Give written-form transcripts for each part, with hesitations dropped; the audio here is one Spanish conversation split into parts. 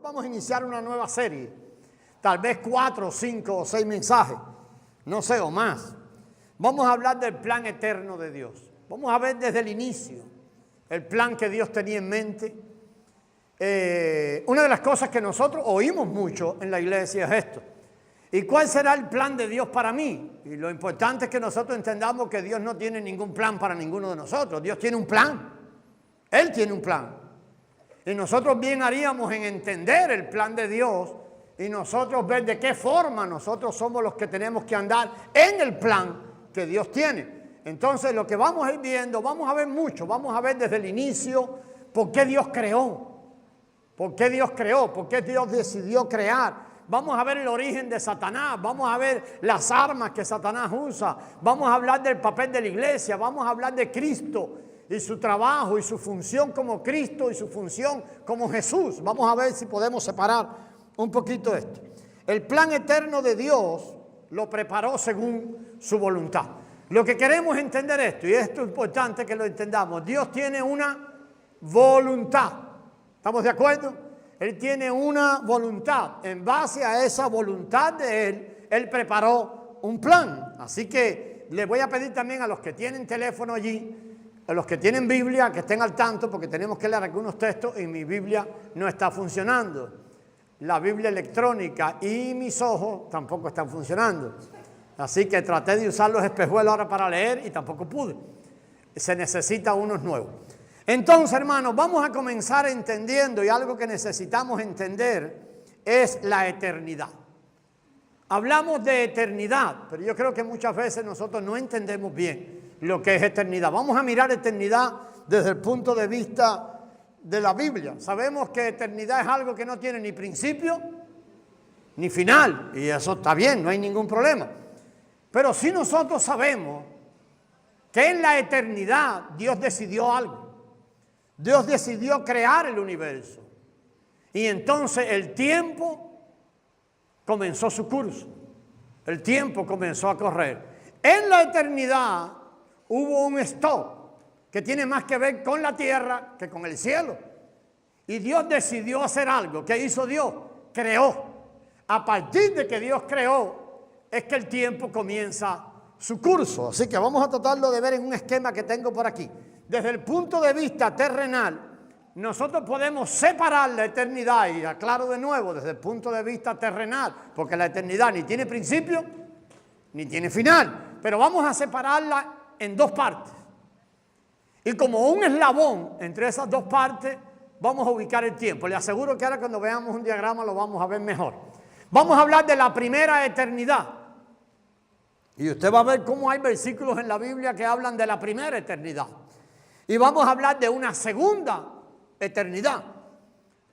vamos a iniciar una nueva serie, tal vez 4, 5 o 6 mensajes, no sé, o más. Vamos a hablar del plan eterno de Dios. Vamos a ver desde el inicio el plan que Dios tenía en mente. Una de las cosas que nosotros oímos mucho en la iglesia es esto: ¿y cuál será el plan de Dios para mí? Y lo importante es que nosotros entendamos que Dios no tiene ningún plan para ninguno de nosotros. Dios tiene un plan. Él tiene un plan. Y nosotros bien haríamos en entender el plan de Dios y nosotros ver de qué forma nosotros somos los que tenemos que andar en el plan que Dios tiene. Entonces lo que vamos a ir viendo, vamos a ver mucho, vamos a ver desde el inicio por qué Dios creó. ¿Por qué Dios creó? ¿Por qué Dios decidió crear? Vamos a ver el origen de Satanás, vamos a ver las armas que Satanás usa, vamos a hablar del papel de la iglesia, vamos a hablar de Cristo y su trabajo y su función como Cristo y su función como Jesús. Vamos a ver si podemos separar un poquito esto. El plan eterno de Dios lo preparó según su voluntad. Lo que queremos entender esto, y esto es importante que lo entendamos, Dios tiene una voluntad. ¿Estamos de acuerdo? Él tiene una voluntad. En base a esa voluntad de Él preparó un plan. Así que le voy a pedir también a los que tienen teléfono allí, a los que tienen Biblia, que estén al tanto, porque tenemos que leer algunos textos y mi Biblia no está funcionando. La Biblia electrónica y mis ojos tampoco están funcionando. Así que traté de usar los espejuelos ahora para leer y tampoco pude. Se necesita unos nuevos. Entonces, hermanos, vamos a comenzar entendiendo, y algo que necesitamos entender es la eternidad. Hablamos de eternidad, pero yo creo que muchas veces nosotros no entendemos bien lo que es eternidad. Vamos a mirar eternidad desde el punto de vista de la Biblia. Sabemos que eternidad es algo que no tiene ni principio ni final, y eso está bien, no hay ningún problema. Pero si nosotros sabemos que en la eternidad Dios decidió algo. Dios decidió crear el universo. Y entonces el tiempo comenzó su curso. El tiempo comenzó a correr. En la eternidad hubo un stop que tiene más que ver con la tierra que con el cielo. Y Dios decidió hacer algo. ¿Qué hizo Dios? Creó. A partir de que Dios creó, es que el tiempo comienza su curso. Así que vamos a tratarlo de ver en un esquema que tengo por aquí. Desde el punto de vista terrenal, nosotros podemos separar la eternidad, y aclaro de nuevo, desde el punto de vista terrenal, porque la eternidad ni tiene principio ni tiene final, pero vamos a separarla en dos partes. Y como un eslabón entre esas dos partes, vamos a ubicar el tiempo. Le aseguro que ahora cuando veamos un diagrama lo vamos a ver mejor. Vamos a hablar de la primera eternidad. Y usted va a ver cómo hay versículos en la Biblia que hablan de la primera eternidad. Y vamos a hablar de una segunda eternidad.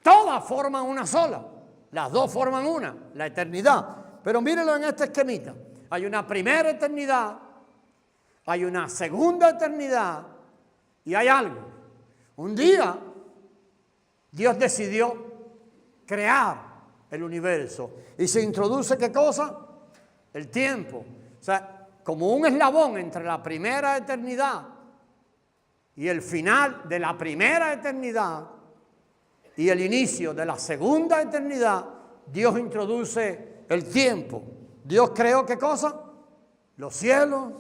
Todas forman una sola. Las dos forman una, la eternidad. Pero mírenlo en este esquemita. Hay una primera eternidad, hay una segunda eternidad y hay algo. Un día Dios decidió crear el universo. Y se introduce, ¿qué cosa? El tiempo. O sea, como un eslabón entre la primera eternidad y el final de la primera eternidad y el inicio de la segunda eternidad, Dios introduce el tiempo. Dios creó, ¿qué cosa? Los cielos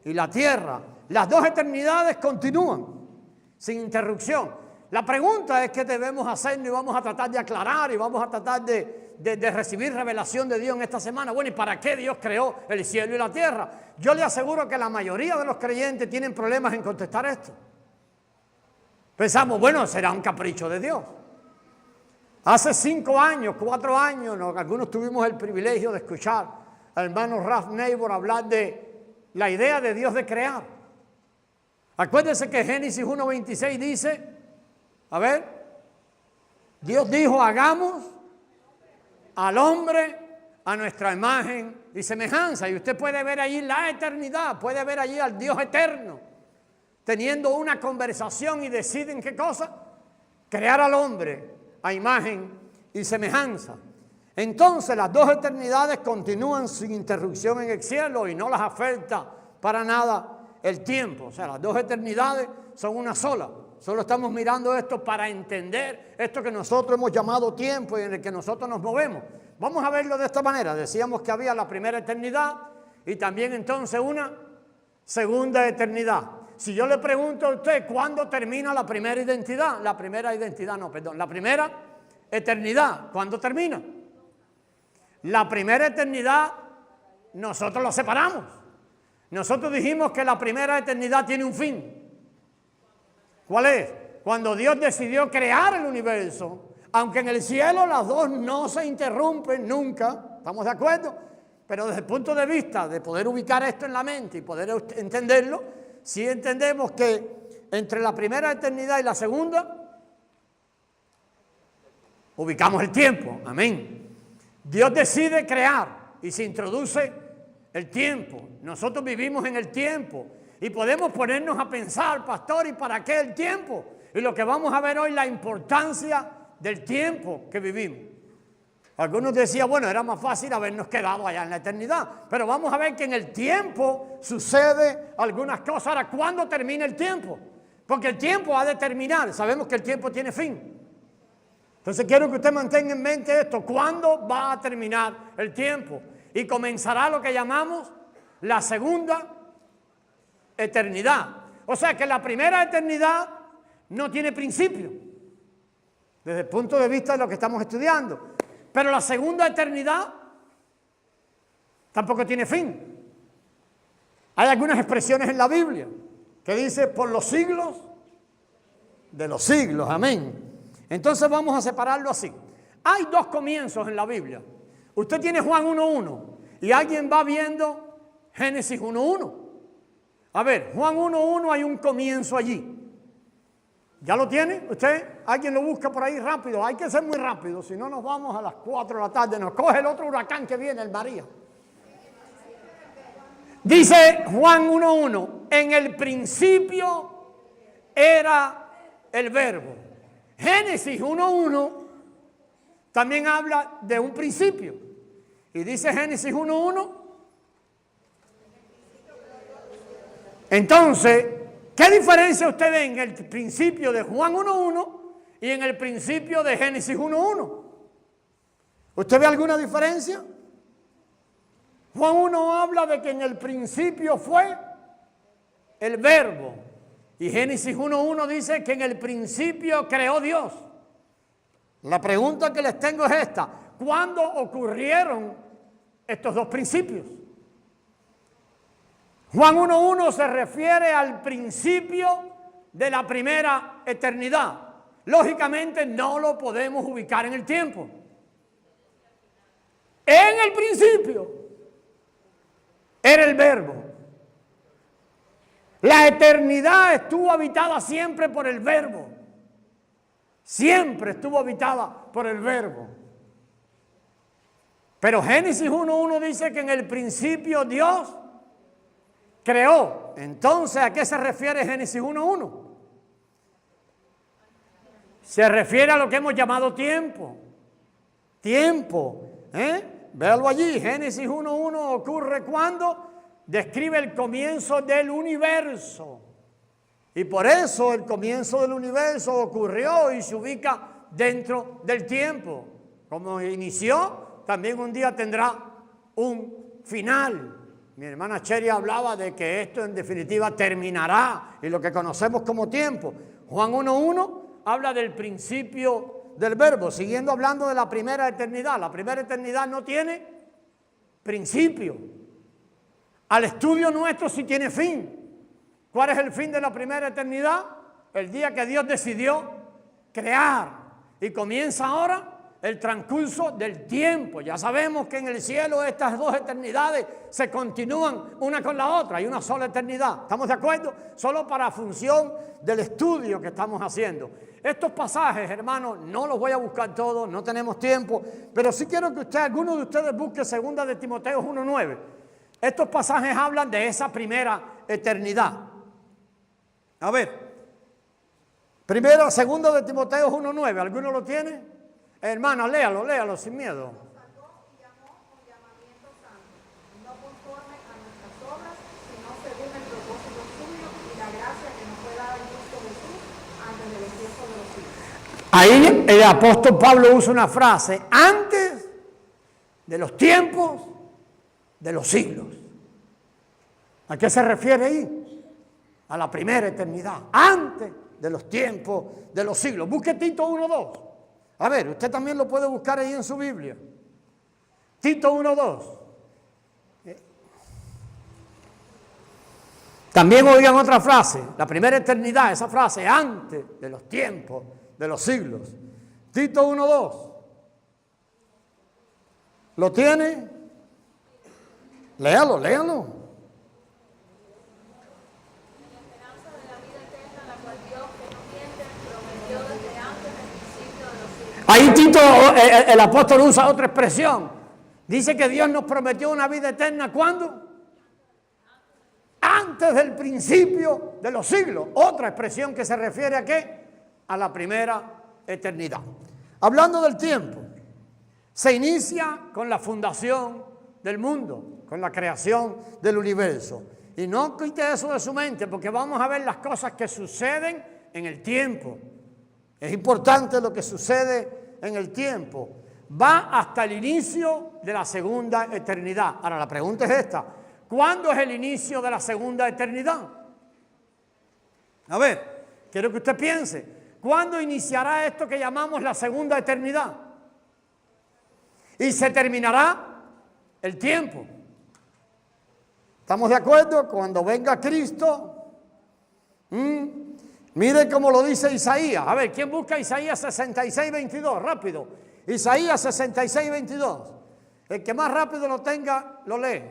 y la tierra. Las dos eternidades continúan sin interrupción. La pregunta es qué debemos hacer, y vamos a tratar de aclarar y vamos a tratar de recibir revelación de Dios en esta semana. Bueno, ¿y para qué Dios creó el cielo y la tierra? Yo le aseguro que la mayoría de los creyentes tienen problemas en contestar esto. Pensamos, bueno, será un capricho de Dios. Hace 5 años, 4 años, algunos tuvimos el privilegio de escuchar al hermano Ralph Neighbor hablar de la idea de Dios de crear. Acuérdense que Génesis 1:26 dice, a ver, Dios dijo, hagamos al hombre a nuestra imagen y semejanza. Y usted puede ver allí la eternidad, puede ver allí al Dios eterno, teniendo una conversación y deciden qué cosa, crear al hombre a imagen y semejanza. Entonces las dos eternidades continúan sin interrupción en el cielo y no las afecta para nada el tiempo. O sea, las dos eternidades son una sola. Solo estamos mirando esto para entender esto que nosotros hemos llamado tiempo y en el que nosotros nos movemos. Vamos a verlo de esta manera. Decíamos que había la primera eternidad y también entonces una segunda eternidad. Si yo le pregunto a usted cuándo termina la primera identidad, la primera eternidad, ¿cuándo termina? La primera eternidad nosotros la separamos. Nosotros dijimos que la primera eternidad tiene un fin. ¿Cuál es? Cuando Dios decidió crear el universo, aunque en el cielo las dos no se interrumpen nunca, ¿estamos de acuerdo? Pero desde el punto de vista de poder ubicar esto en la mente y poder entenderlo, sí entendemos que entre la primera eternidad y la segunda, ubicamos el tiempo, amén. Dios decide crear y se introduce el tiempo. Nosotros vivimos en el tiempo. Y podemos ponernos a pensar, pastor, ¿y para qué el tiempo? Y lo que vamos a ver hoy, la importancia del tiempo que vivimos. Algunos decían, bueno, era más fácil habernos quedado allá en la eternidad. Pero vamos a ver que en el tiempo sucede algunas cosas. Ahora, ¿cuándo termina el tiempo? Porque el tiempo ha de terminar. Sabemos que el tiempo tiene fin. Entonces quiero que usted mantenga en mente esto. ¿Cuándo va a terminar el tiempo? Y comenzará lo que llamamos la segunda eternidad. O sea que la primera eternidad no tiene principio desde el punto de vista de lo que estamos estudiando, pero la segunda eternidad tampoco tiene fin. Hay algunas expresiones en la Biblia que dice por los siglos de los siglos, amén. Entonces vamos a separarlo así. Hay dos comienzos en la Biblia. Usted tiene Juan 1:1 y alguien va viendo Génesis 1:1. A ver, Juan 1:1 hay un comienzo allí. ¿Ya lo tiene? ¿Usted? ¿Alguien lo busca por ahí rápido? Hay que ser muy rápido, si no nos vamos a las 4 de la tarde. Nos coge el otro huracán que viene, el María. Dice Juan 1:1, en el principio era el verbo. Génesis 1:1 también habla de un principio. Y dice Génesis 1:1. Entonces, ¿qué diferencia usted ve en el principio de Juan 1:1 y en el principio de Génesis 1:1? ¿Usted ve alguna diferencia? Juan 1 habla de que en el principio fue el verbo. Y Génesis 1:1 dice que en el principio creó Dios. La pregunta que les tengo es esta. ¿Cuándo ocurrieron estos dos principios? Juan 1:1 se refiere al principio de la primera eternidad. Lógicamente no lo podemos ubicar en el tiempo. En el principio era el verbo. La eternidad estuvo habitada siempre por el verbo. Siempre estuvo habitada por el verbo. Pero Génesis 1:1 dice que en el principio Dios creó. Entonces, ¿a qué se refiere Génesis 1:1? Se refiere a lo que hemos llamado tiempo. Tiempo. Véalo allí. Génesis 1:1 ocurre cuando describe el comienzo del universo. Y por eso el comienzo del universo ocurrió y se ubica dentro del tiempo. Como inició, también un día tendrá un final. Mi hermana Cheri hablaba de que esto en definitiva terminará y lo que conocemos como tiempo. Juan 1:1 habla del principio del verbo, siguiendo hablando de la primera eternidad. La primera eternidad no tiene principio. Al estudio nuestro sí tiene fin. ¿Cuál es el fin de la primera eternidad? El día que Dios decidió crear. Y comienza ahora el transcurso del tiempo. Ya sabemos que en el cielo estas dos eternidades se continúan una con la otra. Hay una sola eternidad. ¿Estamos de acuerdo? Solo para función del estudio que estamos haciendo. Estos pasajes, hermanos, no los voy a buscar todos, no tenemos tiempo, pero sí quiero que alguno de ustedes busque 2 de Timoteo 1:9. Estos pasajes hablan de esa primera eternidad. A ver, 2 de Timoteo 1:9, ¿alguno lo tiene? Hermano, léalo sin miedo. Ahí el apóstol Pablo usa una frase, antes de los tiempos de los siglos. ¿A qué se refiere ahí? A la primera eternidad, antes de los tiempos de los siglos. Busque Tito 1:2. A ver, usted también lo puede buscar ahí en su Biblia. Tito 1:2. También oigan otra frase, la primera eternidad, esa frase, antes de los tiempos de los siglos. Tito 1:2. ¿Lo tiene? Léalo, léalo. Ahí Tito, el apóstol usa otra expresión. Dice que Dios nos prometió una vida eterna. ¿Cuándo? Antes del principio de los siglos. Otra expresión que se refiere a ¿qué? A la primera eternidad. Hablando del tiempo, se inicia con la fundación del mundo, con la creación del universo. Y no quite eso de su mente, porque vamos a ver las cosas que suceden en el tiempo. Es importante lo que sucede en el tiempo. Va hasta el inicio de la segunda eternidad. Ahora, la pregunta es esta. ¿Cuándo es el inicio de la segunda eternidad? A ver, quiero que usted piense. ¿Cuándo iniciará esto que llamamos la segunda eternidad? Y se terminará el tiempo. ¿Estamos de acuerdo? Cuando venga Cristo. Mire cómo lo dice Isaías. A ver, ¿quién busca Isaías 66:22? Rápido. Isaías 66:22. El que más rápido lo tenga, lo lee.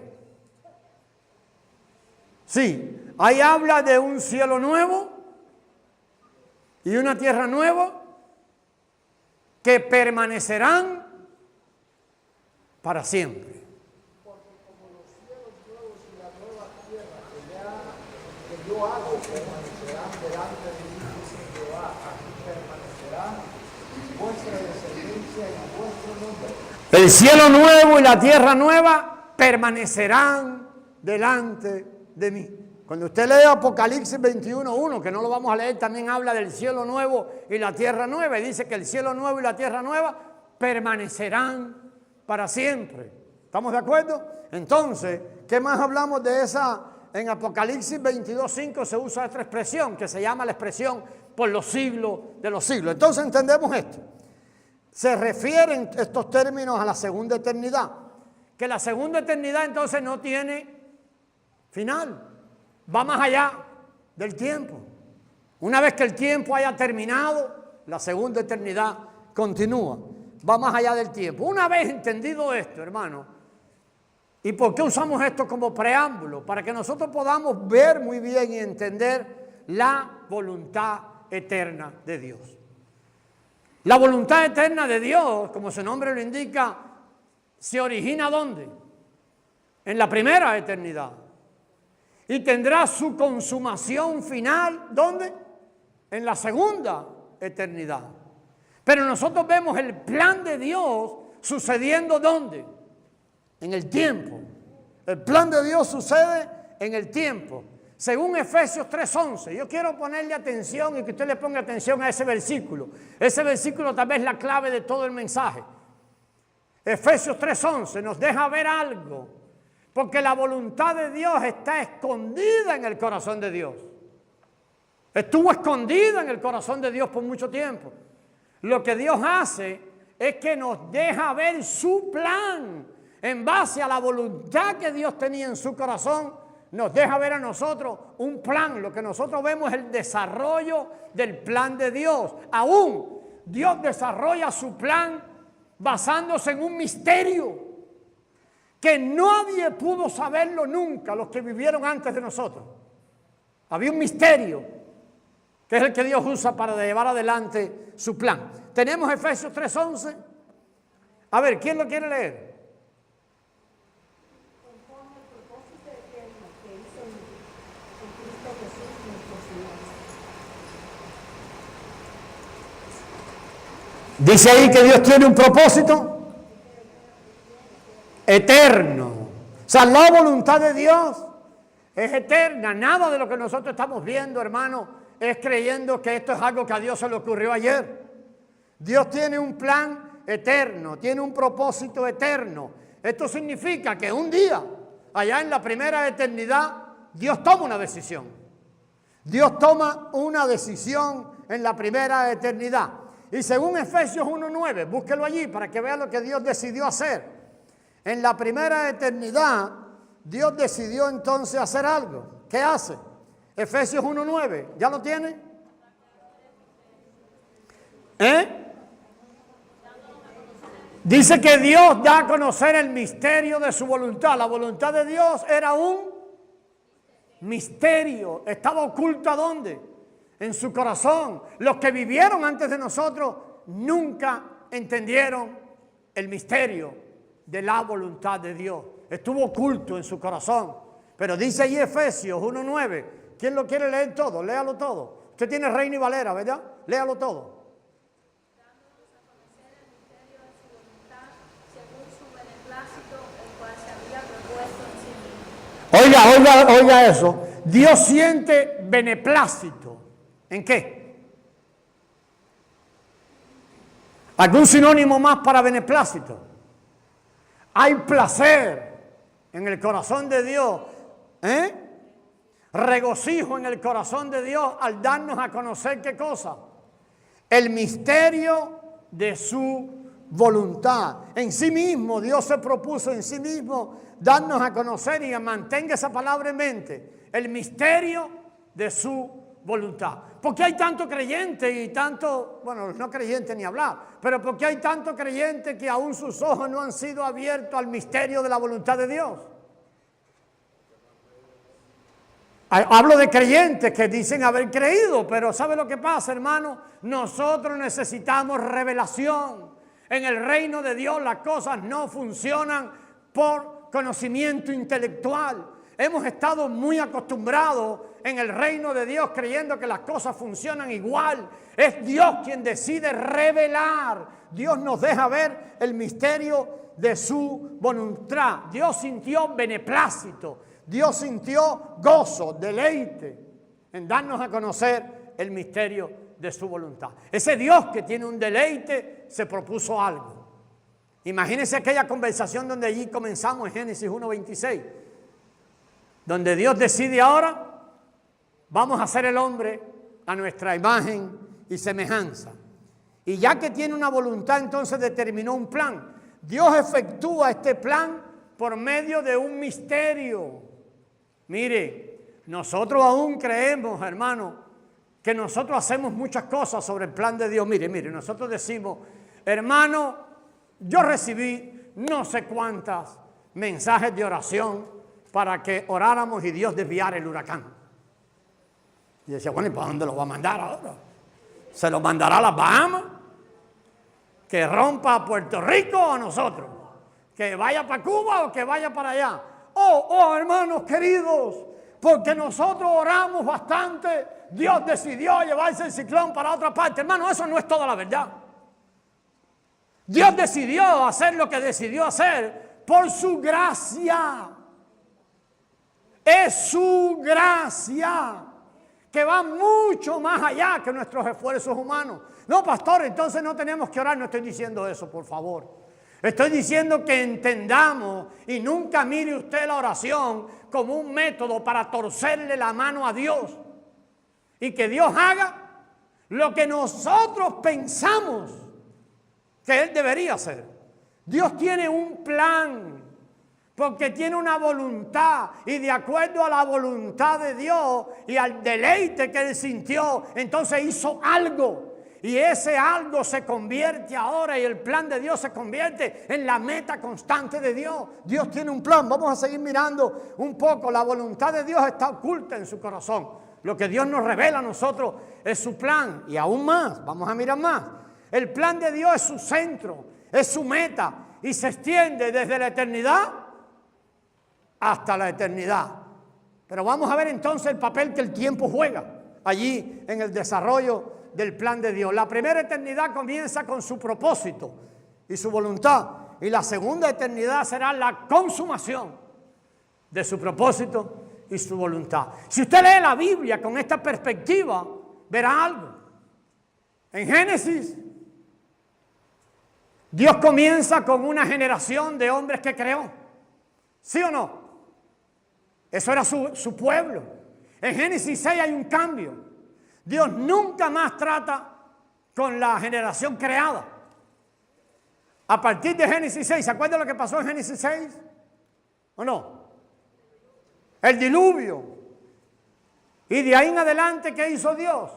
Sí, ahí habla de un cielo nuevo y una tierra nueva que permanecerán para siempre. Porque como los cielos nuevos y la nueva tierra que yo hago permanecerán delante de mí, dice Jehová, aquí permanecerán vuestra descendencia y vuestro nombre. El cielo nuevo y la tierra nueva permanecerán delante de mí. Cuando usted lee Apocalipsis 21:1, que no lo vamos a leer, también habla del cielo nuevo y la tierra nueva. Y dice que el cielo nuevo y la tierra nueva permanecerán para siempre. ¿Estamos de acuerdo? Entonces, ¿qué más hablamos de esa? En Apocalipsis 22:5 se usa otra expresión que se llama la expresión por los siglos de los siglos. Entonces entendemos esto. Se refieren estos términos a la segunda eternidad. Que la segunda eternidad entonces no tiene final. Va más allá del tiempo. Una vez que el tiempo haya terminado, la segunda eternidad continúa. Va más allá del tiempo. Una vez entendido esto, hermano, ¿y por qué usamos esto como preámbulo? Para que nosotros podamos ver muy bien y entender la voluntad eterna de Dios. La voluntad eterna de Dios, como su nombre lo indica, se origina ¿dónde? En la primera eternidad. Y tendrá su consumación final ¿dónde? En la segunda eternidad. Pero nosotros vemos el plan de Dios sucediendo ¿dónde? En el tiempo. El plan de Dios sucede en el tiempo. Según Efesios 3:11. Yo quiero ponerle atención y que usted le ponga atención a ese versículo. Ese versículo tal vez es la clave de todo el mensaje. Efesios 3:11 nos deja ver algo. Porque la voluntad de Dios está escondida en el corazón de Dios. Estuvo escondida en el corazón de Dios por mucho tiempo. Lo que Dios hace es que nos deja ver su plan. En base a la voluntad que Dios tenía en su corazón, nos deja ver a nosotros un plan. Lo que nosotros vemos es el desarrollo del plan de Dios. Aún Dios desarrolla su plan basándose en un misterio que nadie pudo saberlo nunca, los que vivieron antes de nosotros. Había un misterio, que es el que Dios usa para llevar adelante su plan. Tenemos Efesios 3:11. A ver, ¿quién lo quiere leer? Conforme al propósito eterno que hizo en Cristo Jesús nuestro Señor. Dice ahí que Dios tiene un propósito eterno. O sea, la voluntad de Dios es eterna. Nada de lo que nosotros estamos viendo, hermano, es creyendo que esto es algo que a Dios se le ocurrió ayer. Dios tiene un plan eterno, tiene un propósito eterno. Esto significa que un día, allá en la primera eternidad, Dios toma una decisión. Dios toma una decisión en la primera eternidad. Y según Efesios 1:9, búsquelo allí para que vea lo que Dios decidió hacer. En la primera eternidad, Dios decidió entonces hacer algo. ¿Qué hace? Efesios 1:9, ¿ya lo tiene? Dice que Dios da a conocer el misterio de su voluntad. La voluntad de Dios era un misterio. Estaba oculta ¿dónde? En su corazón. Los que vivieron antes de nosotros nunca entendieron el misterio de la voluntad de Dios. Estuvo oculto en su corazón. Pero dice ahí Efesios 1:9. ¿Quién lo quiere leer todo? Léalo todo. Usted tiene Reina y Valera, ¿verdad? Léalo todo. Oiga eso. Dios siente beneplácito. ¿En qué? ¿Algún sinónimo más para beneplácito? Hay placer en el corazón de Dios. Regocijo en el corazón de Dios al darnos a conocer ¿qué cosa? El misterio de su voluntad. En sí mismo, Dios se propuso en sí mismo darnos a conocer y mantenga esa palabra en mente. El misterio de su voluntad. ¿Por qué hay tanto creyente y tanto, bueno, no creyente ni hablar, pero por qué hay tanto creyente que aún sus ojos no han sido abiertos al misterio de la voluntad de Dios? Hablo de creyentes que dicen haber creído, pero ¿sabe lo que pasa, hermano? Nosotros necesitamos revelación. En el reino de Dios las cosas no funcionan por conocimiento intelectual. Hemos estado muy acostumbrados en el reino de Dios creyendo que las cosas funcionan igual. Es Dios quien decide revelar. Dios nos deja ver el misterio de su voluntad. Dios sintió beneplácito. Dios sintió gozo, deleite en darnos a conocer el misterio de su voluntad. Ese Dios que tiene un deleite se propuso algo. Imagínense aquella conversación donde allí comenzamos en Génesis 1:26, donde Dios decide ahora, vamos a hacer el hombre a nuestra imagen y semejanza. Y ya que tiene una voluntad, entonces determinó un plan. Dios efectúa este plan por medio de un misterio. Mire, nosotros aún creemos, hermano, que nosotros hacemos muchas cosas sobre el plan de Dios. Mire, nosotros decimos, hermano, yo recibí no sé cuántas mensajes de oración para que oráramos y Dios desviara el huracán. Y decía, bueno, ¿y para dónde lo va a mandar ahora? ¿Se lo mandará a las Bahamas? ¿Que rompa a Puerto Rico o a nosotros? ¿Que vaya para Cuba o que vaya para allá? Oh, hermanos queridos, porque nosotros oramos bastante, Dios decidió llevarse el ciclón para otra parte. Hermano, eso no es toda la verdad. Dios decidió hacer lo que decidió hacer por su gracia. Es su gracia que va mucho más allá que nuestros esfuerzos humanos. No, pastor, entonces no tenemos que orar. No estoy diciendo eso, por favor. Estoy diciendo que entendamos y nunca mire usted la oración como un método para torcerle la mano a Dios y que Dios haga lo que nosotros pensamos que Él debería hacer. Dios tiene un plan porque tiene una voluntad y de acuerdo a la voluntad de Dios y al deleite que Él sintió, entonces hizo algo. Y ese algo se convierte ahora y el plan de Dios se convierte en la meta constante de Dios. Dios tiene un plan. Vamos a seguir mirando un poco. La voluntad de Dios está oculta en su corazón. Lo que Dios nos revela a nosotros es su plan. Y aún más, vamos a mirar más. El plan de Dios es su centro, es su meta y se extiende desde la eternidad hasta la eternidad. Pero vamos a ver entonces el papel que el tiempo juega allí en el desarrollo del plan de Dios. La primera eternidad comienza con su propósito y su voluntad. Y la segunda eternidad será la consumación de su propósito y su voluntad. Si usted lee la Biblia con esta perspectiva, verá algo. En Génesis Dios comienza con una generación de hombres que creó. ¿Sí o no? Eso era su pueblo. En Génesis 6 hay un cambio. Dios nunca más trata con la generación creada. A partir de Génesis 6, ¿se acuerdan lo que pasó en Génesis 6? ¿O no? El diluvio. Y de ahí en adelante, ¿qué hizo Dios?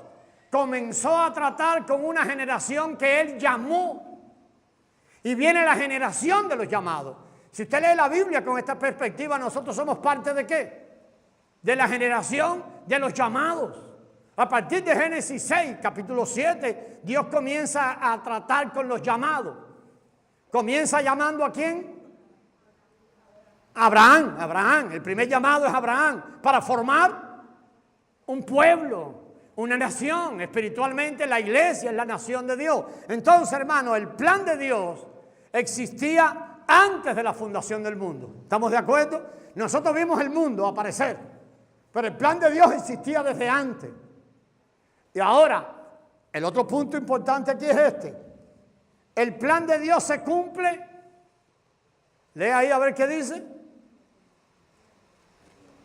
Comenzó a tratar con una generación que Él llamó. Y viene la generación de los llamados. Si usted lee la Biblia con esta perspectiva, nosotros somos parte ¿de qué? De la generación de los llamados. A partir de Génesis 6, capítulo 7, Dios comienza a tratar con los llamados. Comienza llamando ¿a quién? Abraham. Abraham. El primer llamado es Abraham para formar un pueblo, una nación. Espiritualmente la iglesia es la nación de Dios. Entonces, hermano, el plan de Dios existía antes de la fundación del mundo. ¿Estamos de acuerdo? Nosotros vimos el mundo aparecer, pero el plan de Dios existía desde antes. Y ahora, el otro punto importante aquí es este. El plan de Dios se cumple. Lee ahí a ver qué dice.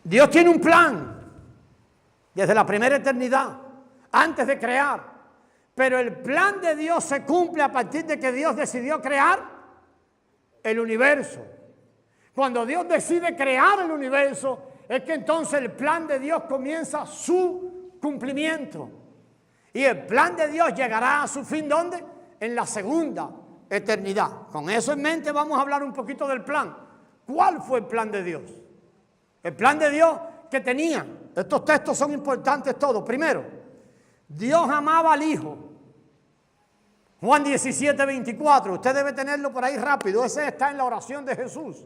Dios tiene un plan desde la primera eternidad, antes de crear. Pero el plan de Dios se cumple a partir de que Dios decidió crear el universo. Cuando Dios decide crear el universo, es que entonces el plan de Dios comienza su cumplimiento. Y el plan de Dios llegará a su fin, ¿dónde? En la segunda eternidad. Con eso en mente vamos a hablar un poquito del plan. ¿Cuál fue el plan de Dios? El plan de Dios que tenía. Estos textos son importantes todos. Primero, Dios amaba al Hijo. Juan 17, 24. Usted debe tenerlo por ahí rápido. Ese está en la oración de Jesús.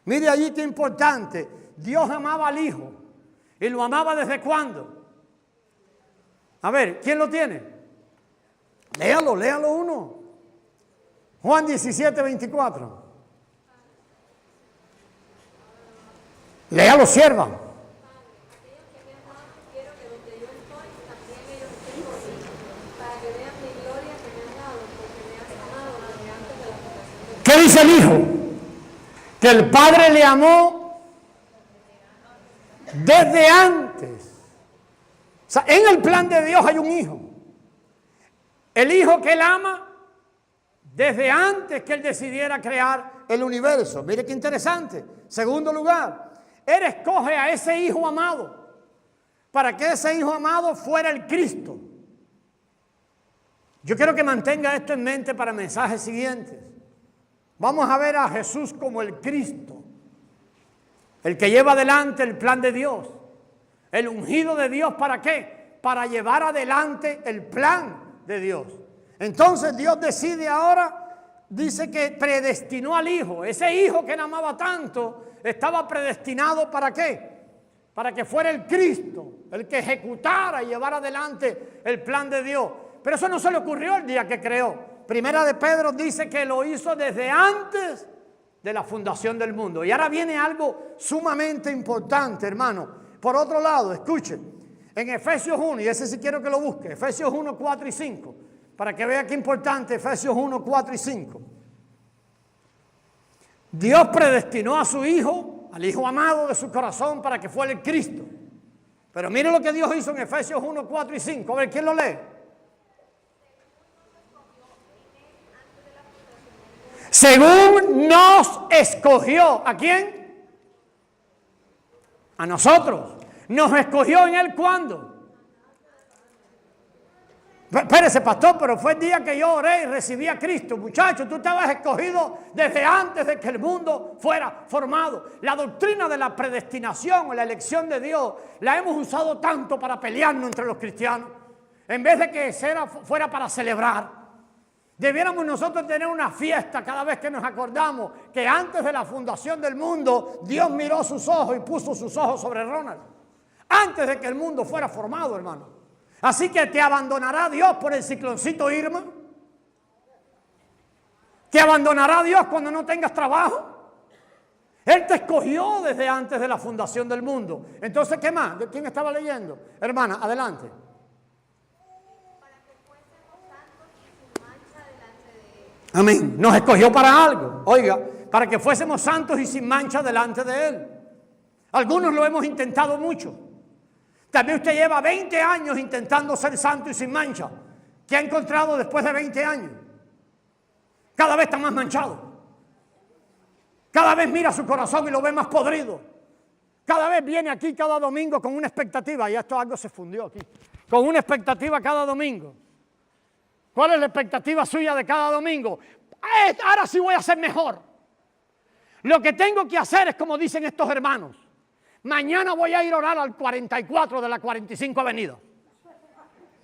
Mire allí qué importante. Dios amaba al Hijo. ¿Y lo amaba desde cuándo? A ver, ¿quién lo tiene? Léalo uno. Juan 17, 24. Léalo, sierva. ¿Qué dice el Hijo? Que el Padre le amó desde antes. O sea, en el plan de Dios hay un Hijo. El Hijo que Él ama desde antes que Él decidiera crear el universo. Mire qué interesante. Segundo lugar, Él escoge a ese Hijo amado para que ese Hijo amado fuera el Cristo. Yo quiero que mantenga esto en mente para mensajes siguientes. Vamos a ver a Jesús como el Cristo, el que lleva adelante el plan de Dios, el ungido de Dios. ¿Para qué? Para llevar adelante el plan de Dios. Entonces Dios decide ahora, dice que predestinó al Hijo. Ese Hijo que Él amaba tanto estaba predestinado ¿para qué? Para que fuera el Cristo, el que ejecutara y llevara adelante el plan de Dios. Pero eso no se le ocurrió el día que creó. Primera de Pedro dice que lo hizo desde antes de la fundación del mundo. Y ahora viene algo sumamente importante, hermano. Por otro lado, escuchen, en Efesios 1, y ese sí quiero que lo busque, Efesios 1, 4 y 5, para que vea qué importante, Efesios 1, 4 y 5. Dios predestinó a su Hijo, al Hijo amado de su corazón, para que fuera el Cristo. Pero mire lo que Dios hizo en Efesios 1, 4 y 5. A ver, ¿quién lo lee? Según nos escogió. ¿A quién? A nosotros. ¿Nos escogió en Él cuándo? Espérese, pastor, pero fue el día que yo oré y recibí a Cristo. Muchacho, tú estabas escogido desde antes de que el mundo fuera formado. La doctrina de la predestinación o la elección de Dios la hemos usado tanto para pelearnos entre los cristianos, en vez de que fuera para celebrar. Debiéramos nosotros tener una fiesta cada vez que nos acordamos que antes de la fundación del mundo Dios miró sus ojos y puso sus ojos sobre Ronald. Antes de que el mundo fuera formado, hermano. Así que te abandonará Dios por el cicloncito Irma. Te abandonará Dios cuando no tengas trabajo. Él te escogió desde antes de la fundación del mundo. Entonces, ¿qué más? ¿De quién estaba leyendo? Hermana, adelante. Amén. Nos escogió para algo. Oiga, para que fuésemos santos y sin mancha delante de Él. Algunos lo hemos intentado mucho. También usted lleva 20 años intentando ser santo y sin mancha. ¿Qué ha encontrado después de 20 años? Cada vez está más manchado. Cada vez mira su corazón y lo ve más podrido. Cada vez viene aquí cada domingo con una expectativa. Y esto algo se fundió aquí. Con una expectativa cada domingo. ¿Cuál es la expectativa suya de cada domingo? Ahora sí voy a ser mejor. Lo que tengo que hacer es como dicen estos hermanos. Mañana voy a ir a orar al 44 de la 45 Avenida.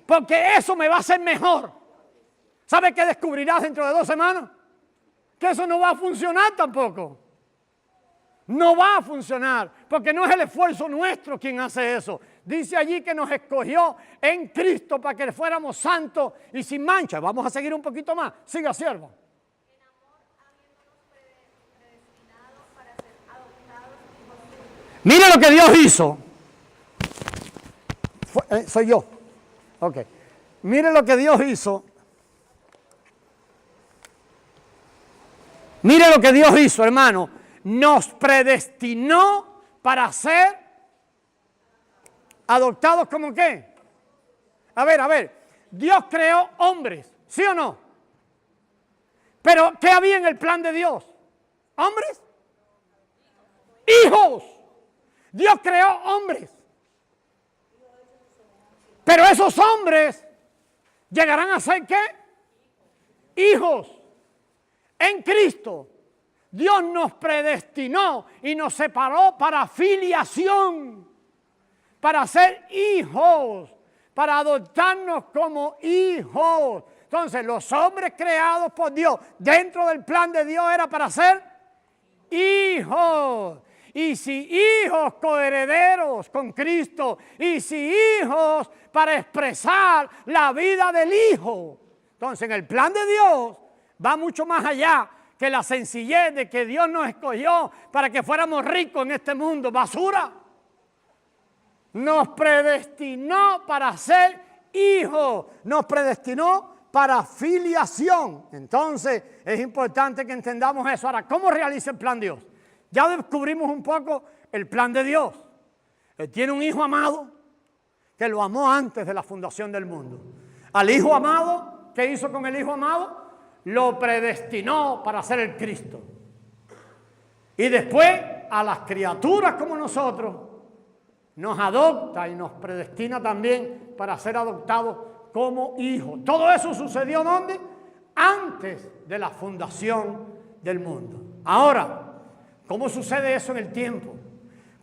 Porque eso me va a hacer mejor. ¿Sabe qué descubrirás dentro de 2 semanas? Que eso no va a funcionar tampoco. No va a funcionar, porque no es el esfuerzo nuestro quien hace eso. Dice allí que nos escogió en Cristo para que fuéramos santos y sin mancha. Vamos a seguir un poquito más. Siga, siervo. En amor, habiéndonos predestinado para ser adoptados hijos suyos. Mire lo que Dios hizo. Soy yo. Ok. Mire lo que Dios hizo. Mire lo que Dios hizo, hermano. Nos predestinó para ser adoptados como qué. A ver. Dios creó hombres, ¿sí o no? Pero ¿qué había en el plan de Dios? ¿Hombres? Hijos. Dios creó hombres. Pero esos hombres llegarán a ser ¿qué? Hijos. En Cristo. Dios nos predestinó y nos separó para filiación, para ser hijos, para adoptarnos como hijos. Entonces, los hombres creados por Dios dentro del plan de Dios era para ser hijos. Y si hijos, coherederos con Cristo. Y si hijos, para expresar la vida del Hijo. Entonces, en el plan de Dios va mucho más allá que la sencillez de que Dios nos escogió para que fuéramos ricos en este mundo. Basura. Nos predestinó para ser hijos. Nos predestinó para filiación. Entonces, es importante que entendamos eso. Ahora, ¿cómo realiza el plan de Dios? Ya descubrimos un poco el plan de Dios. Él tiene un hijo amado que lo amó antes de la fundación del mundo. Al hijo amado, ¿qué hizo con el hijo amado? Lo predestinó para ser el Cristo. Y después a las criaturas como nosotros nos adopta y nos predestina también para ser adoptados como hijos. Todo eso sucedió ¿dónde? Antes de la fundación del mundo. Ahora, ¿cómo sucede eso en el tiempo?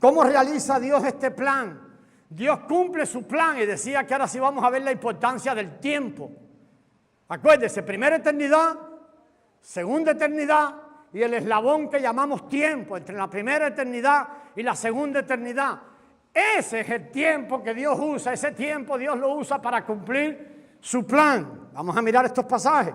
¿Cómo realiza Dios este plan? Dios cumple su plan y decía que ahora sí vamos a ver la importancia del tiempo. Acuérdese, primera eternidad, segunda eternidad y el eslabón que llamamos tiempo, entre la primera eternidad y la segunda eternidad. Ese es el tiempo que Dios usa, ese tiempo Dios lo usa para cumplir su plan. Vamos a mirar estos pasajes.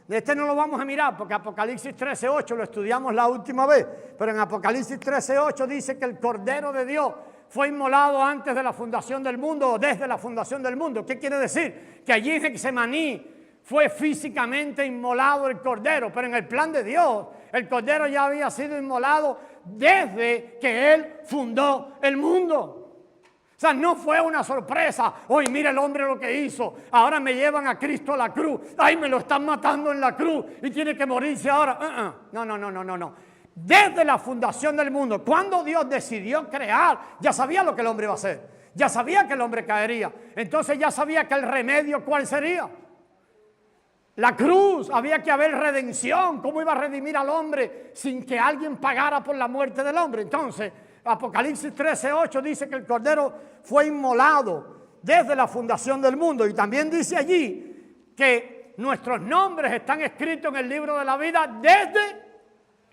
De este no lo vamos a mirar porque Apocalipsis 13:8 lo estudiamos la última vez, pero en Apocalipsis 13:8 dice que el Cordero de Dios fue inmolado antes de la fundación del mundo o desde la fundación del mundo. ¿Qué quiere decir? Que allí en Getsemaní fue físicamente inmolado el Cordero, pero en el plan de Dios, el Cordero ya había sido inmolado desde que Él fundó el mundo. O sea, no fue una sorpresa. Hoy mira el hombre lo que hizo. Ahora me llevan a Cristo a la cruz. Ay, me lo están matando en la cruz y tiene que morirse ahora. No. Desde la fundación del mundo, cuando Dios decidió crear, ya sabía lo que el hombre iba a hacer. Ya sabía que el hombre caería. Entonces ya sabía que el remedio, ¿cuál sería? La cruz. Había que haber redención. ¿Cómo iba a redimir al hombre sin que alguien pagara por la muerte del hombre? Entonces, Apocalipsis 13:8 dice que el Cordero fue inmolado desde la fundación del mundo. Y también dice allí que nuestros nombres están escritos en el libro de la vida desde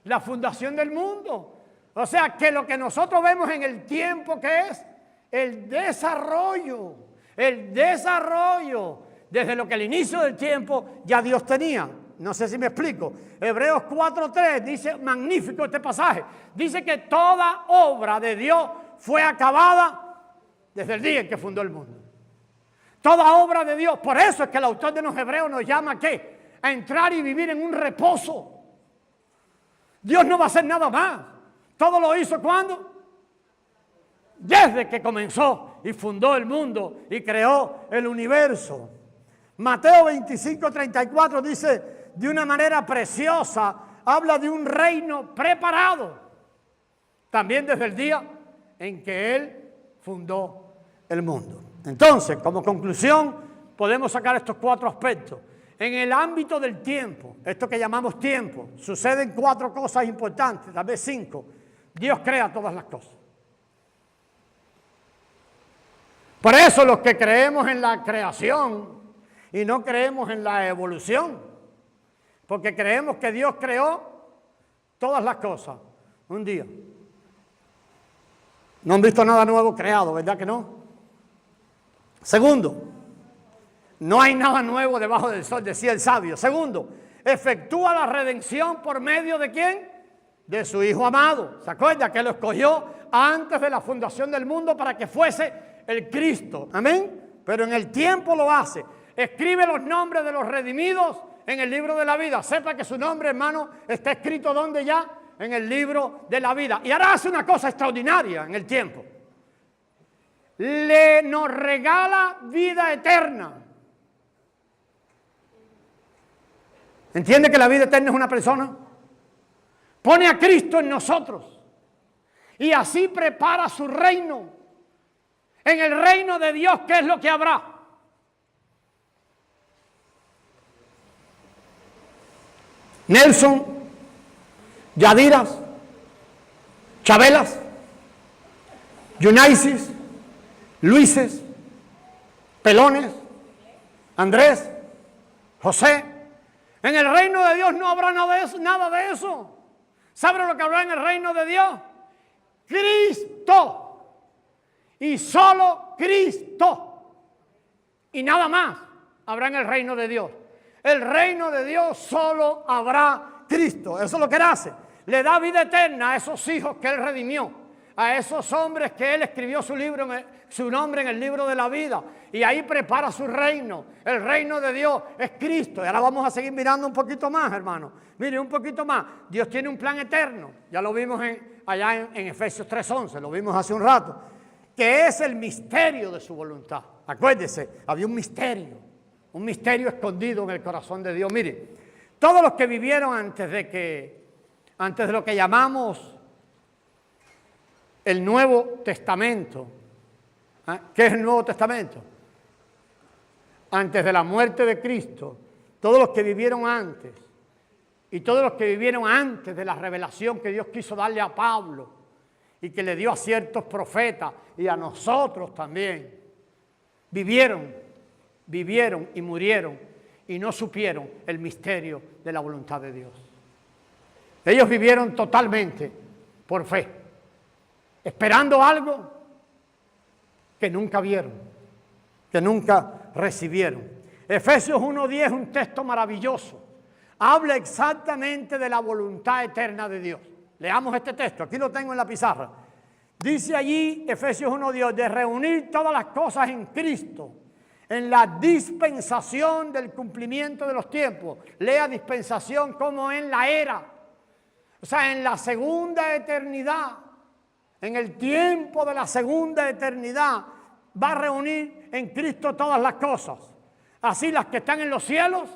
la fundación del mundo. O sea, que lo que nosotros vemos en el tiempo que es el desarrollo. Desde lo que el inicio del tiempo ya Dios tenía. No sé si me explico. Hebreos 4:3 dice, magnífico este pasaje, dice que toda obra de Dios fue acabada desde el día en que fundó el mundo. Toda obra de Dios. Por eso es que el autor de los Hebreos nos llama ¿qué? a entrar y vivir en un reposo. Dios no va a hacer nada más. Todo lo hizo ¿cuándo? Desde que comenzó y fundó el mundo y creó el universo. Mateo 25:34 dice de una manera preciosa, habla de un reino preparado. También desde el día en que Él fundó el mundo. Entonces, como conclusión, podemos sacar estos 4 aspectos. En el ámbito del tiempo, esto que llamamos tiempo, suceden 4 cosas importantes, tal vez 5. Dios crea todas las cosas. Por eso los que creemos en la creación y no creemos en la evolución, porque creemos que Dios creó todas las cosas un día. No han visto nada nuevo creado, ¿verdad que no? Segundo, no hay nada nuevo debajo del sol, decía el sabio. Segundo, efectúa la redención por medio ¿de quién? De su Hijo amado. ¿Se acuerda que lo escogió antes de la fundación del mundo para que fuese el Cristo? Amén. Pero en el tiempo lo hace. Escribe los nombres de los redimidos en el libro de la vida. Sepa que su nombre, hermano, está escrito ¿dónde ya? En el libro de la vida. Y ahora hace una cosa extraordinaria en el tiempo. Nos regala vida eterna. ¿Entiende que la vida eterna es una persona? Pone a Cristo en nosotros. Y así prepara su reino. En el reino de Dios, ¿qué es lo que habrá? Nelson, Yadiras, Chabelas, Yunaisis, Luises, Pelones, Andrés, José. En el reino de Dios no habrá nada de eso. ¿Saben lo que habrá en el reino de Dios? Cristo. Y solo Cristo. Y nada más habrá en el reino de Dios. El reino de Dios solo habrá Cristo. Eso es lo que Él hace. Le da vida eterna a esos hijos que Él redimió. A esos hombres que Él escribió su nombre en el libro de la vida. Y ahí prepara su reino. El reino de Dios es Cristo. Y ahora vamos a seguir mirando un poquito más, hermano. Mire, un poquito más. Dios tiene un plan eterno. Ya lo vimos allá en Efesios 3:11. Lo vimos hace un rato. Que es el misterio de su voluntad. Acuérdese, había un misterio escondido en el corazón de Dios. Mire, todos los que vivieron antes de lo que llamamos el Nuevo Testamento. ¿Qué es el Nuevo Testamento? Antes de la muerte de Cristo, todos los que vivieron antes y todos los que vivieron antes de la revelación que Dios quiso darle a Pablo y que le dio a ciertos profetas y a nosotros también, vivieron y murieron y no supieron el misterio de la voluntad de Dios. Ellos vivieron totalmente por fe, esperando algo que nunca vieron, que nunca recibieron. Efesios 1:10 es un texto maravilloso. Habla exactamente de la voluntad eterna de Dios. Leamos este texto, aquí lo tengo en la pizarra. Dice allí, Efesios 1:10, de reunir todas las cosas en Cristo, en la dispensación del cumplimiento de los tiempos. Lea dispensación como en la era. O sea, en la segunda eternidad, en el tiempo de la segunda eternidad, va a reunir en Cristo todas las cosas. Así las que están en los cielos,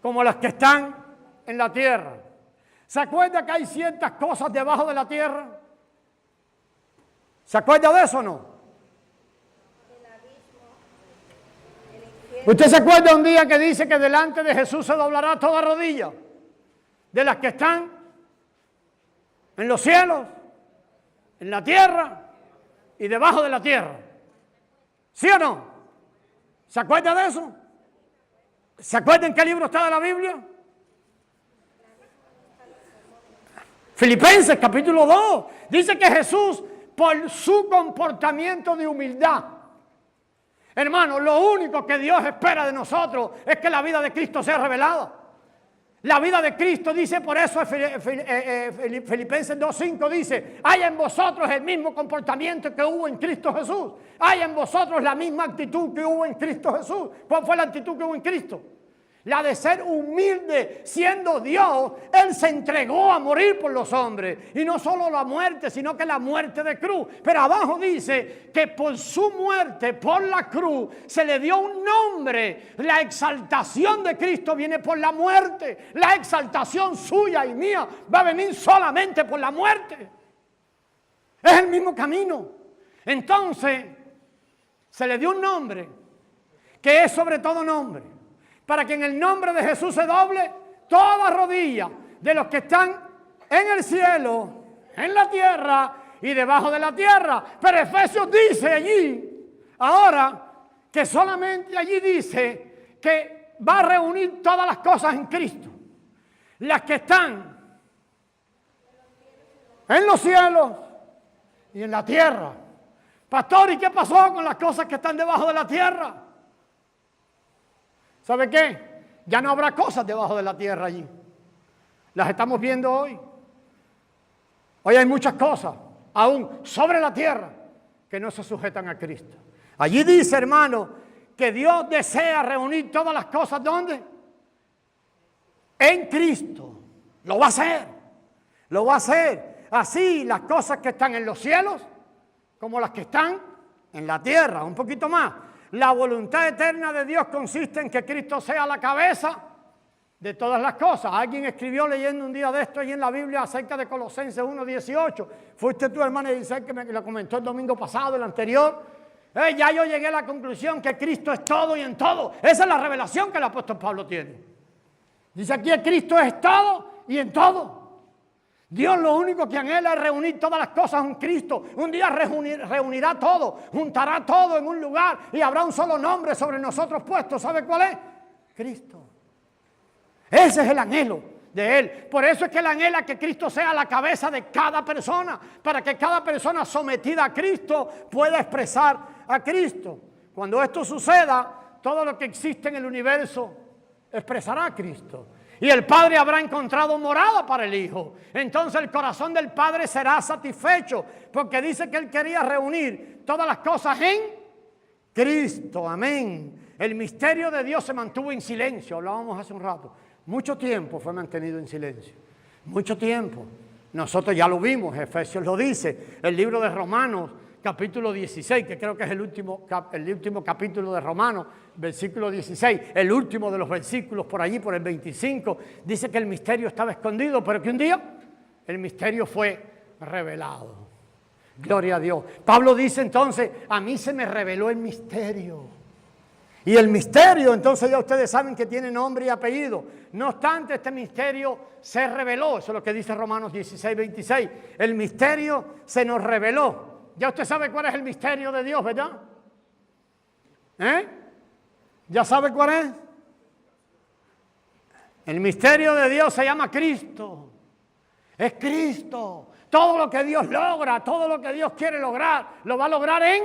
como las que están en la tierra. ¿Se acuerda que hay ciertas cosas debajo de la tierra? ¿Se acuerda de eso o no? ¿Usted se acuerda un día que dice que delante de Jesús se doblará toda rodilla? De las que están en los cielos, en la tierra y debajo de la tierra. ¿Sí o no? ¿Se acuerda de eso? ¿Se acuerda en qué libro está de la Biblia? Filipenses capítulo 2. Dice que Jesús, por su comportamiento de humildad, hermano, lo único que Dios espera de nosotros es que la vida de Cristo sea revelada. La vida de Cristo, dice, por eso Filipenses 2:5 dice, haya en vosotros el mismo comportamiento que hubo en Cristo Jesús. Haya en vosotros la misma actitud que hubo en Cristo Jesús. ¿Cuál fue la actitud que hubo en Cristo? la de ser humilde, siendo Dios. Él se entregó a morir por los hombres. Y no solo la muerte, sino que la muerte de cruz. Pero abajo dice que por su muerte, por la cruz, se le dio un nombre. La exaltación de Cristo viene por la muerte. La exaltación suya y mía va a venir solamente por la muerte. Es el mismo camino. Entonces, se le dio un nombre que es sobre todo nombre, para que en el nombre de Jesús se doble toda rodilla de los que están en el cielo, en la tierra y debajo de la tierra. Pero Efesios dice allí, ahora, que solamente allí dice que va a reunir todas las cosas en Cristo. Las que están en los cielos y en la tierra. Pastor, ¿y qué pasó con las cosas que están debajo de la tierra? ¿Sabe qué? Ya no habrá cosas debajo de la tierra allí. Las estamos viendo hoy. Hoy hay muchas cosas, aún sobre la tierra, que no se sujetan a Cristo. Allí dice, hermano, que Dios desea reunir todas las cosas, ¿dónde? En Cristo. Lo va a hacer. Lo va a hacer. Así las cosas que están en los cielos, como las que están en la tierra. Un poquito más. La voluntad eterna de Dios consiste en que Cristo sea la cabeza de todas las cosas. Alguien escribió leyendo un día de esto ahí en la Biblia acerca de Colosenses 1:18. Fuiste tú, hermana Isabel, que me lo comentó el domingo pasado, el anterior. Ya yo llegué a la conclusión que Cristo es todo y en todo. Esa es la revelación que el apóstol Pablo tiene. Dice aquí que Cristo es todo y en todo. Dios lo único que anhela es reunir todas las cosas en Cristo. Un día reunirá todo, juntará todo en un lugar y habrá un solo nombre sobre nosotros puesto. ¿Sabe cuál es? Cristo. Ese es el anhelo de Él. Por eso es que Él anhela que Cristo sea la cabeza de cada persona, para que cada persona sometida a Cristo pueda expresar a Cristo. Cuando esto suceda, todo lo que existe en el universo expresará a Cristo. Y el Padre habrá encontrado morada para el Hijo. Entonces el corazón del Padre será satisfecho, porque dice que Él quería reunir todas las cosas en Cristo. Amén. El misterio de Dios se mantuvo en silencio. Hablábamos hace un rato. Mucho tiempo fue mantenido en silencio. Mucho tiempo. Nosotros ya lo vimos. Efesios lo dice. El libro de Romanos, capítulo 16, que creo que es el último capítulo de Romanos, versículo 16, el último de los versículos por allí, por el 25, dice que el misterio estaba escondido, pero que un día el misterio fue revelado. Gloria a Dios. Pablo dice entonces, a mí se me reveló el misterio. Y el misterio, entonces ya ustedes saben que tiene nombre y apellido. No obstante, este misterio se reveló. Eso es lo que dice Romanos 16, 26. El misterio se nos reveló. Ya usted sabe cuál es el misterio de Dios, ¿verdad? ¿Ya sabe cuál es? El misterio de Dios se llama Cristo. Es Cristo. Todo lo que Dios logra, todo lo que Dios quiere lograr, lo va a lograr en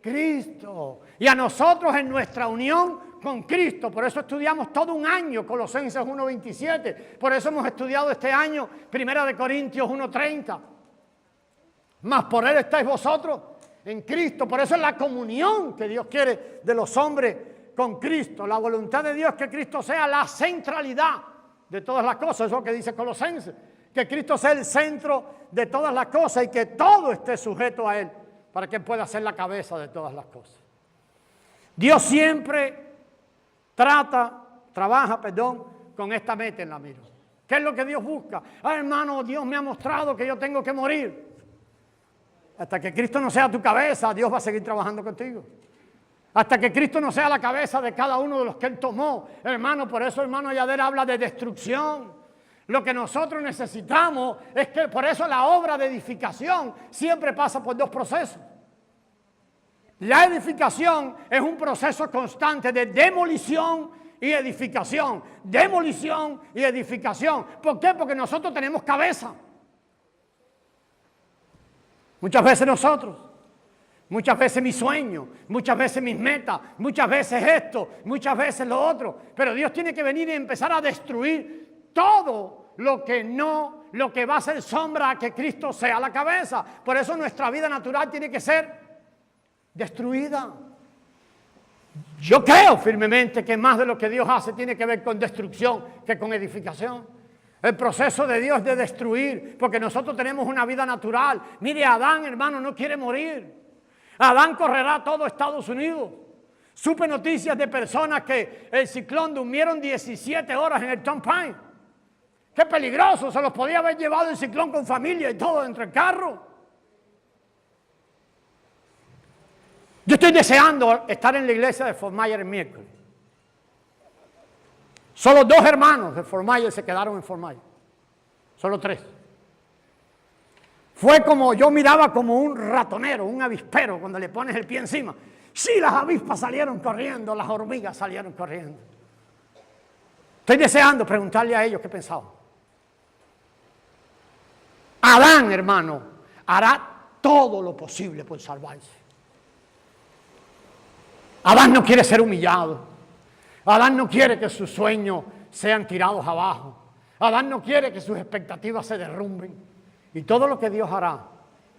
Cristo. Y a nosotros en nuestra unión con Cristo. Por eso estudiamos todo un año Colosenses 1:27. Por eso hemos estudiado este año 1 Corintios 1:30. Mas por Él estáis vosotros en Cristo. Por eso es la comunión que Dios quiere de los hombres con Cristo. La voluntad de Dios es que Cristo sea la centralidad de todas las cosas. Eso es lo que dice Colosenses. Que Cristo sea el centro de todas las cosas y que todo esté sujeto a Él para que pueda ser la cabeza de todas las cosas. Dios siempre trabaja con esta meta en la mira. ¿Qué es lo que Dios busca? Hermano, Dios me ha mostrado que yo tengo que morir. Hasta que Cristo no sea tu cabeza, Dios va a seguir trabajando contigo. Hasta que Cristo no sea la cabeza de cada uno de los que Él tomó. Hermano, por eso, hermano Yader habla de destrucción. Lo que nosotros necesitamos es que, por eso la obra de edificación siempre pasa por dos procesos. La edificación es un proceso constante de demolición y edificación. Demolición y edificación. ¿Por qué? Porque nosotros tenemos cabeza. Muchas veces nosotros, muchas veces mi sueño, muchas veces mis metas, muchas veces esto, muchas veces lo otro. Pero Dios tiene que venir y empezar a destruir todo lo que va a ser sombra a que Cristo sea la cabeza. Por eso nuestra vida natural tiene que ser destruida. Yo creo firmemente que más de lo que Dios hace tiene que ver con destrucción que con edificación. El proceso de Dios es de destruir, porque nosotros tenemos una vida natural. Mire, Adán, hermano, no quiere morir. Adán correrá todo Estados Unidos. Supe noticias de personas que el ciclón durmieron 17 horas en el Tom Pine. ¡Qué peligroso! Se los podía haber llevado el ciclón con familia y todo dentro del carro. Yo estoy deseando estar en la iglesia de Fort Myers el miércoles. Solo 2 hermanos de Fort Myers se quedaron en Fort Myers. Solo 3. Fue como, yo miraba como un ratonero, un avispero, cuando le pones el pie encima. Sí, las avispas salieron corriendo, las hormigas salieron corriendo. Estoy deseando preguntarle a ellos qué pensaban. Adán, hermano, hará todo lo posible por salvarse. Adán no quiere ser humillado. Adán no quiere que sus sueños sean tirados abajo. Adán no quiere que sus expectativas se derrumben. Y todo lo que Dios hará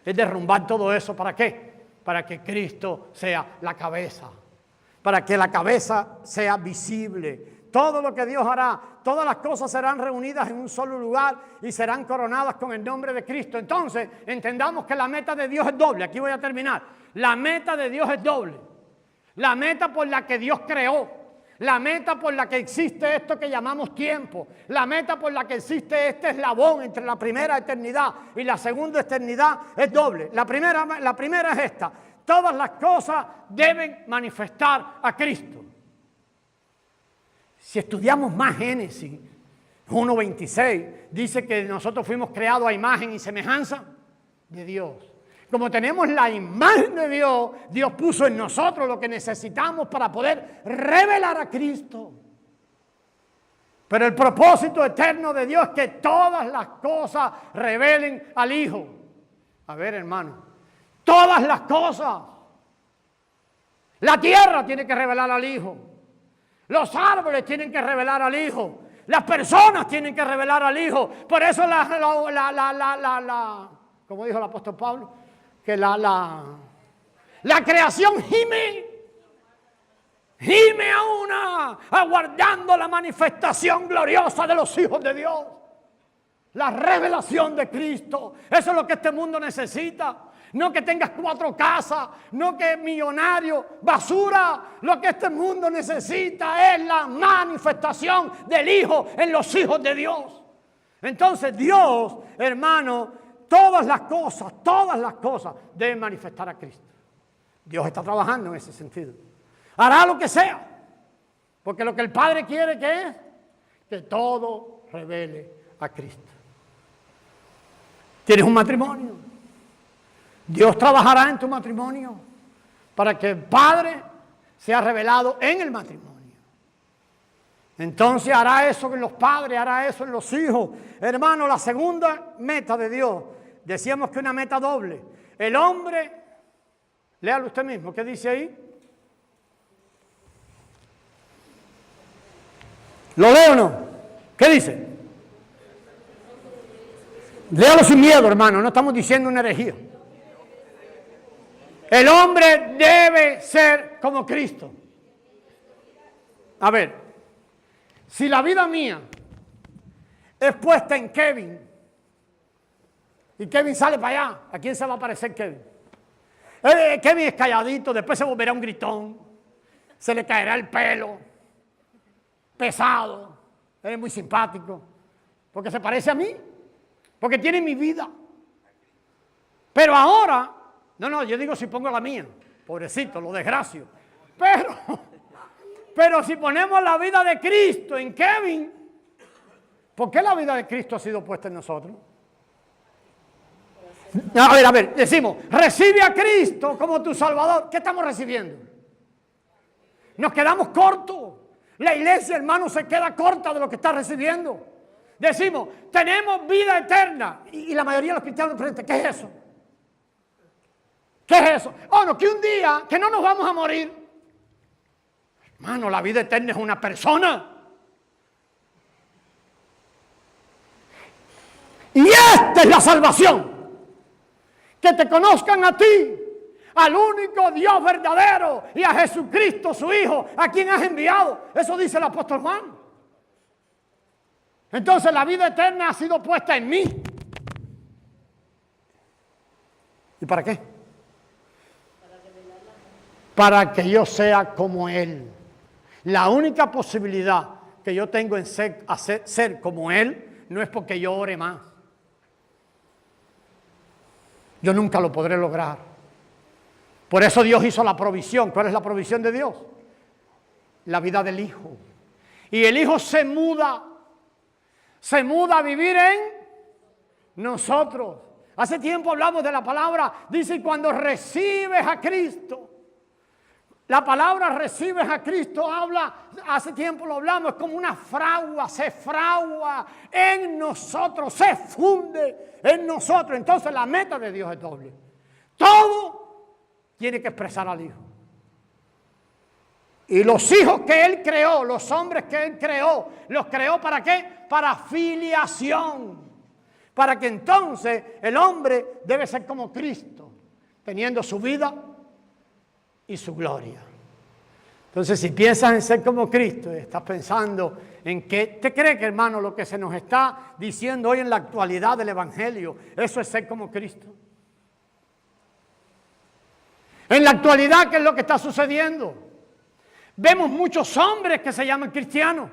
es derrumbar todo eso. ¿Para qué? Para que Cristo sea la cabeza. Para que la cabeza sea visible. Todo lo que Dios hará, todas las cosas serán reunidas en un solo lugar y serán coronadas con el nombre de Cristo. Entonces, entendamos que la meta de Dios es doble. Aquí voy a terminar. La meta de Dios es doble. La meta por la que Dios creó, la meta por la que existe esto que llamamos tiempo, la meta por la que existe este eslabón entre la primera eternidad y la segunda eternidad es doble. La primera es esta: todas las cosas deben manifestar a Cristo. Si estudiamos más Génesis 1:26, dice que nosotros fuimos creados a imagen y semejanza de Dios. Como tenemos la imagen de Dios, Dios puso en nosotros lo que necesitamos para poder revelar a Cristo. Pero el propósito eterno de Dios es que todas las cosas revelen al Hijo. A ver, hermano, todas las cosas. La tierra tiene que revelar al Hijo. Los árboles tienen que revelar al Hijo. Las personas tienen que revelar al Hijo. Por eso como dijo el apóstol Pablo, que la creación gime aguardando la manifestación gloriosa de los hijos de Dios. La revelación de Cristo. Eso es lo que este mundo necesita. No que tengas 4 casas, no que millonario, basura. Lo que este mundo necesita es la manifestación del Hijo en los hijos de Dios. Entonces Dios, hermano, todas las cosas deben manifestar a Cristo. Dios está trabajando en ese sentido. Hará lo que sea, porque lo que el Padre quiere que es que todo revele a Cristo. ¿Tienes un matrimonio? Dios trabajará en tu matrimonio para que el Padre sea revelado en el matrimonio. Entonces hará eso en los padres, hará eso en los hijos. Hermano, la segunda meta de Dios, decíamos que una meta doble. El hombre, léalo usted mismo, ¿qué dice ahí? ¿Lo leo o no? ¿Qué dice? Léalo sin miedo, hermano, no estamos diciendo una herejía. El hombre debe ser como Cristo. A ver. Si la vida mía es puesta en Kevin y Kevin sale para allá, ¿a quién se va a parecer Kevin? Kevin es calladito, después se volverá un gritón, se le caerá el pelo, pesado, él es muy simpático, porque se parece a mí, porque tiene mi vida. Pero ahora, no, yo digo si pongo la mía, pobrecito, lo desgracio, pero si ponemos la vida de Cristo en Kevin, ¿por qué la vida de Cristo ha sido puesta en nosotros? A ver, decimos, recibe a Cristo como tu Salvador. ¿Qué estamos recibiendo? Nos quedamos cortos. La iglesia, hermano, se queda corta de lo que está recibiendo. Decimos, tenemos vida eterna. Y la mayoría de los cristianos preguntan, ¿qué es eso? ¿Qué es eso? Oh, no, que un día, que no nos vamos a morir. Hermano, la vida eterna es una persona. Y esta es la salvación. Que te conozcan a ti, al único Dios verdadero y a Jesucristo su Hijo, a quien has enviado. Eso dice el apóstol Juan. Entonces la vida eterna ha sido puesta en mí. ¿Y para qué? Para que yo sea como Él. La única posibilidad que yo tengo en ser como Él no es porque yo ore más. Yo nunca lo podré lograr. Por eso Dios hizo la provisión. ¿Cuál es la provisión de Dios? La vida del Hijo. Y el Hijo se muda a vivir en nosotros. Hace tiempo hablamos de la palabra, dice, cuando recibes a Cristo. La palabra recibes a Cristo hace tiempo lo hablamos, es como una fragua, se fragua en nosotros, se funde en nosotros. Entonces la meta de Dios es doble. Todo tiene que expresar al Hijo. Y los hijos que Él creó, los hombres que Él creó, ¿los creó para qué? Para filiación. Para que entonces el hombre debe ser como Cristo, teniendo su vida y su gloria. Entonces, si piensas en ser como Cristo, estás pensando en que, ¿te crees que, hermano, lo que se nos está diciendo hoy en la actualidad del Evangelio, eso es ser como Cristo? En la actualidad, ¿qué es lo que está sucediendo? Vemos muchos hombres que se llaman cristianos,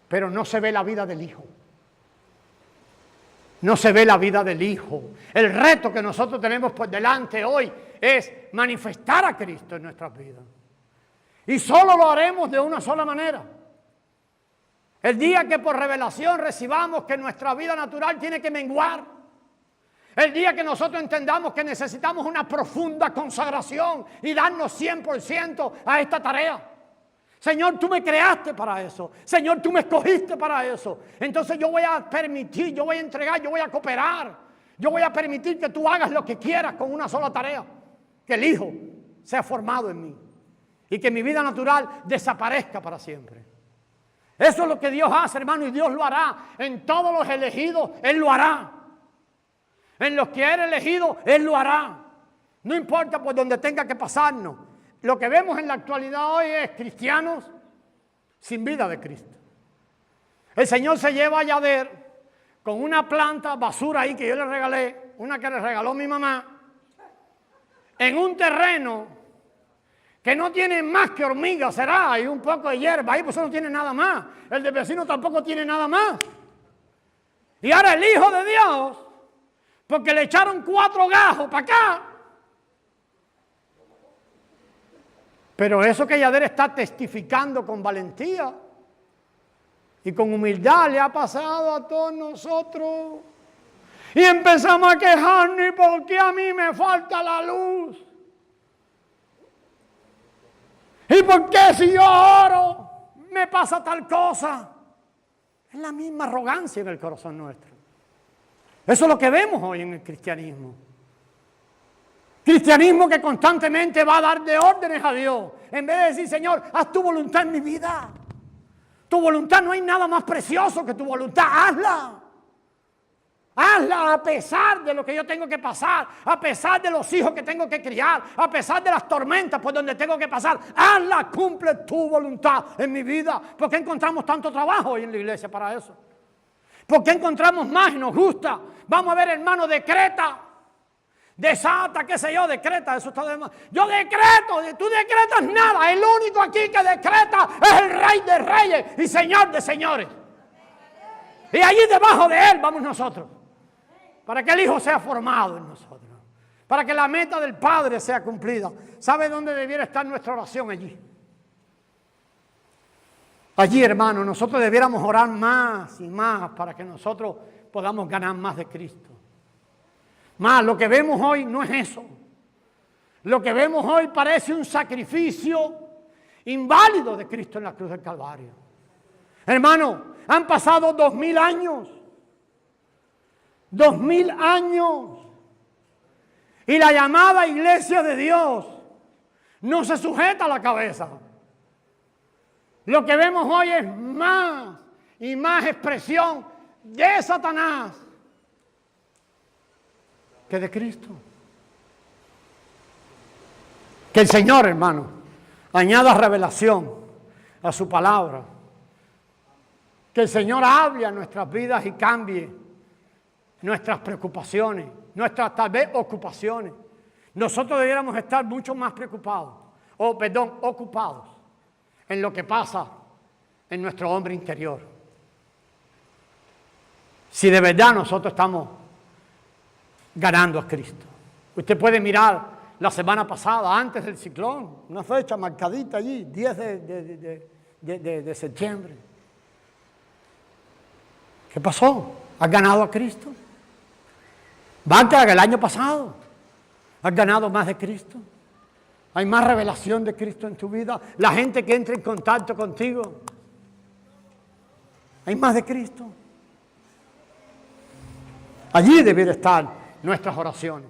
pero no se ve la vida del Hijo. No se ve la vida del Hijo. El reto que nosotros tenemos por delante hoy es manifestar a Cristo en nuestras vidas. Y solo lo haremos de una sola manera. El día que por revelación recibamos que nuestra vida natural tiene que menguar. El día que nosotros entendamos que necesitamos una profunda consagración y darnos 100% a esta tarea. Señor, tú me creaste para eso. Señor, tú me escogiste para eso. Entonces yo voy a permitir, yo voy a entregar, yo voy a cooperar. Yo voy a permitir que tú hagas lo que quieras con una sola tarea. Que el Hijo sea formado en mí. Y que mi vida natural desaparezca para siempre. Eso es lo que Dios hace, hermano, y Dios lo hará. En todos los elegidos, Él lo hará. En los que Él ha elegido, Él lo hará. No importa por donde tenga que pasarnos. Lo que vemos en la actualidad hoy es cristianos sin vida de Cristo. El Señor se lleva a Yader con una planta basura ahí que yo le regalé, una que le regaló mi mamá, en un terreno que no tiene más que hormigas, será, y un poco de hierba, ahí pues eso no tiene nada más. El del vecino tampoco tiene nada más. Y ahora el Hijo de Dios, porque le echaron 4 gajos para acá. Pero eso que Yader está testificando con valentía y con humildad le ha pasado a todos nosotros. Y empezamos a quejarnos porque a mí me falta la luz. ¿Y por qué si yo oro me pasa tal cosa? Es la misma arrogancia en el corazón nuestro. Eso es lo que vemos hoy en el cristianismo. Cristianismo que constantemente va a dar de órdenes a Dios. En vez de decir, Señor, haz tu voluntad en mi vida. Tu voluntad, no hay nada más precioso que tu voluntad. Hazla. Hazla a pesar de lo que yo tengo que pasar. A pesar de los hijos que tengo que criar. A pesar de las tormentas por donde tengo que pasar. Hazla, cumple tu voluntad en mi vida. ¿Por qué encontramos tanto trabajo hoy en la iglesia para eso? ¿Por qué encontramos más y nos gusta? Vamos a ver, hermano, decreta. Desata, qué sé yo, decreta, eso está de más. Yo decreto, tú decretas nada. El único aquí que decreta es el Rey de Reyes y Señor de Señores. Y allí debajo de Él vamos nosotros. Para que el Hijo sea formado en nosotros. Para que la meta del Padre sea cumplida. ¿Sabe dónde debiera estar nuestra oración? Allí. Allí, hermano, nosotros debiéramos orar más y más para que nosotros podamos ganar más de Cristo. Más, lo que vemos hoy no es eso. Lo que vemos hoy parece un sacrificio inválido de Cristo en la cruz del Calvario. Hermano, han pasado 2000 años. 2000 años. Y la llamada iglesia de Dios no se sujeta a la cabeza. Lo que vemos hoy es más y más expresión de Satanás que de Cristo. Que el Señor, hermano, añada revelación a su palabra. Que el Señor hable a nuestras vidas y cambie nuestras preocupaciones, nuestras tal vez ocupaciones. Nosotros debiéramos estar mucho más preocupados, ocupados en lo que pasa en nuestro hombre interior. Si de verdad nosotros estamos ganando a Cristo. Usted puede mirar la semana pasada, antes del ciclón, una fecha marcadita allí, 10 de septiembre. ¿Qué pasó? ¿Has ganado a Cristo? Más que el año pasado. ¿Has ganado más de Cristo? ¿Hay más revelación de Cristo en tu vida? La gente que entra en contacto contigo, ¿hay más de Cristo? Allí deben estar nuestras oraciones.